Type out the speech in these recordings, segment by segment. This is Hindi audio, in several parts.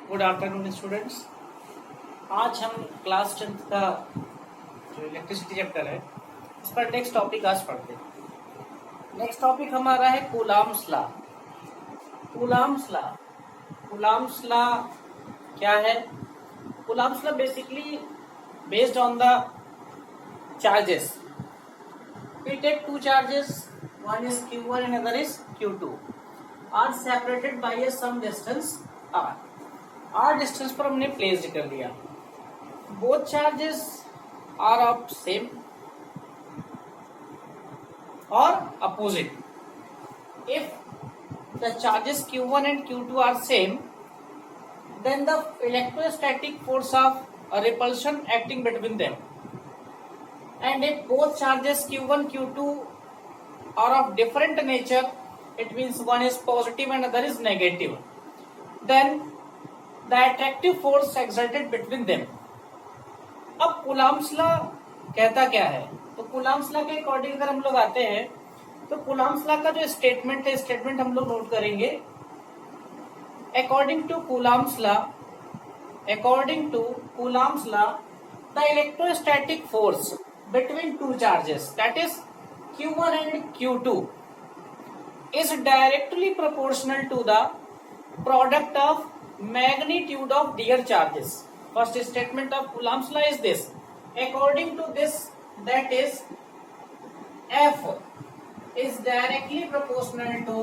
Good afternoon students. आज हम क्लास 10th का जो इलेक्ट्रिसिटी चैप्टर है इस पर नेक्स्ट टॉपिक आज पढ़ते हैं। नेक्स्ट टॉपिक हमारा है coulombs law. Coulombs law coulombs law क्या है? Coulombs law basically based on the charges. We take two charges, one is Q1 and another is Q2, are separated by a some distance r. r distance पर हमने प्लेस कर लिया। Both charges are of same और opposite. If the charges Q1 and Q2 are same, then the electrostatic force of a repulsion acting between them. And if both charges Q1 Q2 are of different nature, it means one is positive and other is negative, then the attractive force exerted between them. अब कूलाम्स लॉ कहता क्या है? तो कूलाम्स लॉ के अकॉर्डिंग अगर हम लोग आते हैं तो कूलाम्स लॉ का जो स्टेटमेंट है, स्टेटमेंट हम लोग नोट करेंगे। According to Coulomb's law the electrostatic force between two charges, that is Q1 and Q2, is directly proportional to the product of magnitude of their charges. First statement of Coulomb's law is this. According to this, that is F is directly proportional to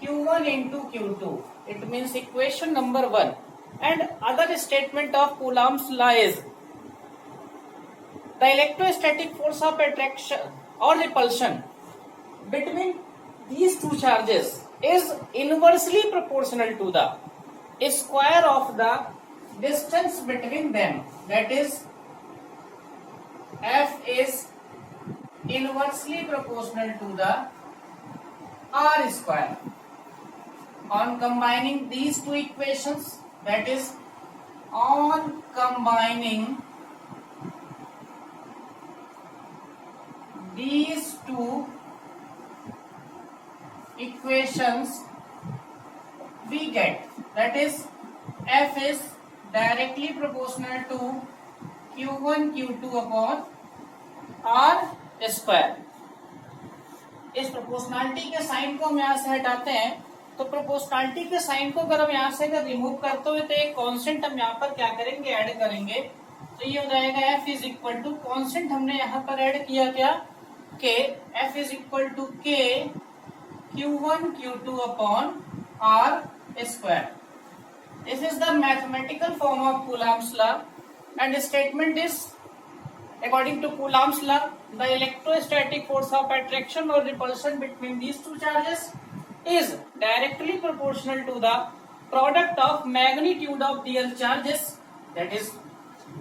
Q1 into Q2. It means equation number 1. And other statement of Coulomb's law is the electrostatic force of attraction or repulsion between these two charges is inversely proportional to the square of the distance between them. That is, F is inversely proportional to the R square. On combining these two equations, that is, on combining these two equations, we get, that is, F is directly proportional to Q1 Q2 upon R square. इस प्रोपोर्शनलिटी के साइन को हम यहाँ से हटाते हैं, तो प्रोपोर्शनलिटी के साइन को अगर हम यहाँ से अगर रिमूव करते हुए तो एक कांस्टेंट हम यहाँ पर क्या करेंगे, ऐड करेंगे। तो ये हो जाएगा F is equal to, constant हमने यहाँ पर ऐड किया क्या, K. F is equal to K Q1 Q2 upon R square. This is the mathematical form of Coulomb's law, and statement is, according to Coulomb's law, the electrostatic force of attraction or repulsion between these two charges is directly proportional to the product of magnitude of their charges, that is,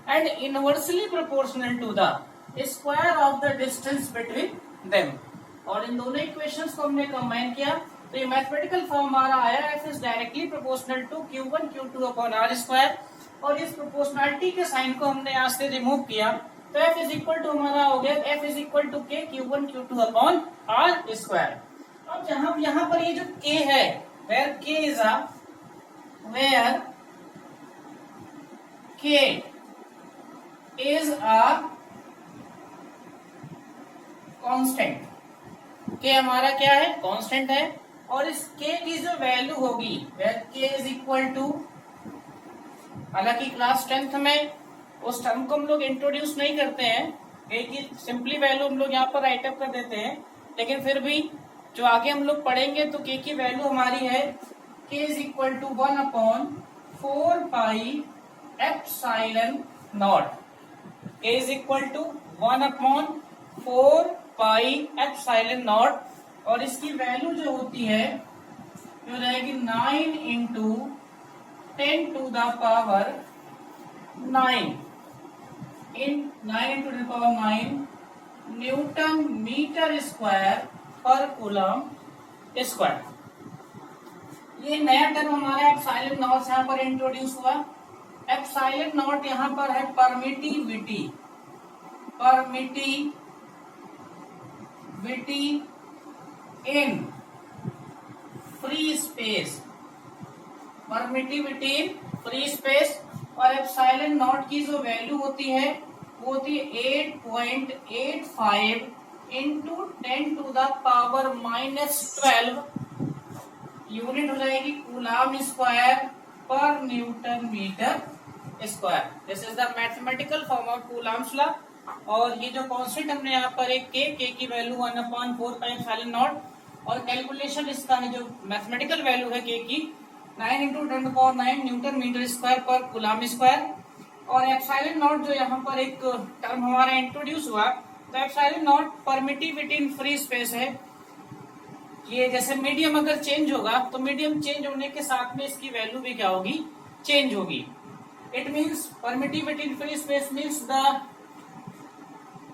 and inversely proportional to the square of the distance between them. और इन दोनों इक्वेशंस को हमने कंबाइन किया तो ये मैथमेटिकल फॉर्म हमारा आया, F is directly proportional to Q1 Q2 upon R square. और इस प्रोपोर्शनलिटी के साइन को हमने यहाँ से रिमूव किया तो F इज इक्वल टू हमारा हो गया F is equal to K Q1 Q2 upon R square. अब जहां यहाँ पर ये जो K है, where K is a constant. K हमारा क्या है, कांस्टेंट है। और इस K की जो वैल्यू होगी, K इज इक्वल टू, हालांकि क्लास 10th में उस टर्म को हम लोग इंट्रोड्यूस नहीं करते हैं, K की सिंपली वैल्यू हम लोग यहाँ पर राइट अप कर देते हैं, लेकिन फिर भी जो आगे हम लोग पढ़ेंगे तो K की वैल्यू हमारी है K is equal to 1 upon 4 pi epsilon nought. K is equal to 1 upon 4 pi epsilon nought. और इसकी वैल्यू जो होती है जो रहेगी 9 into 10 to the power 9 newton metre square पर कूलम स्क्वायर। ये नया टर्म हमारा एप्सिलॉन नॉट यहाँ पर इंट्रोड्यूस हुआ। एप्सिलॉन नॉट यहाँ पर है permittivity in free space permittivity in free space, और एप्सिलॉन नॉट की जो वैल्यू होती है वो होती है 8.85 इंटू 10⁻⁻12 यूनिट हो जाएगी कूलाम स्क्वायर पर newton metre square. This is the mathematical form of Coulomb's law. और ये जो कांस्टेंट हमने यहाँ पर एक के की वैल्यू 1/4 और कैलकुलेशन इसका है जो मैथमेटिकल वैल्यू है के की 9 × 10⁹ न्यूटन मीटर स्क्वायर पर कूलाम स्क्वायर। और एप्सिलॉन नॉट जो यहाँ पर एक टर्म हमारा इंट्रोड्यूस हुआ, तो epsilon not permittivity in free space है। ये जैसे मीडियम अगर चेंज होगा तो मीडियम चेंज होने के साथ में इसकी वैल्यू भी क्या होगी, चेंज होगी। It means permittivity in free space means the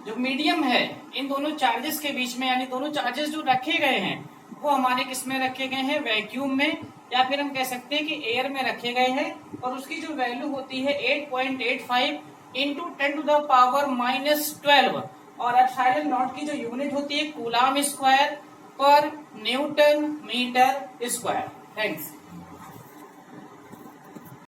जो मीडियम है इन दोनों चार्जेस के बीच में, यानी दोनों चार्जेस जो रखे गए हैं वो हमारे किस में रखे गए हैं, वैक्यूम में, या फिर हम कह सकते हैं कि एयर में रखे गए हैं। और उसकी जो वैल्यू होती है 8.85 इंटू 10⁻⁻12 और एप्सिलॉन नॉट की जो यूनिट होती है कूलाम स्क्वायर पर न्यूटन मीटर स्क्वायर। थैंक्स।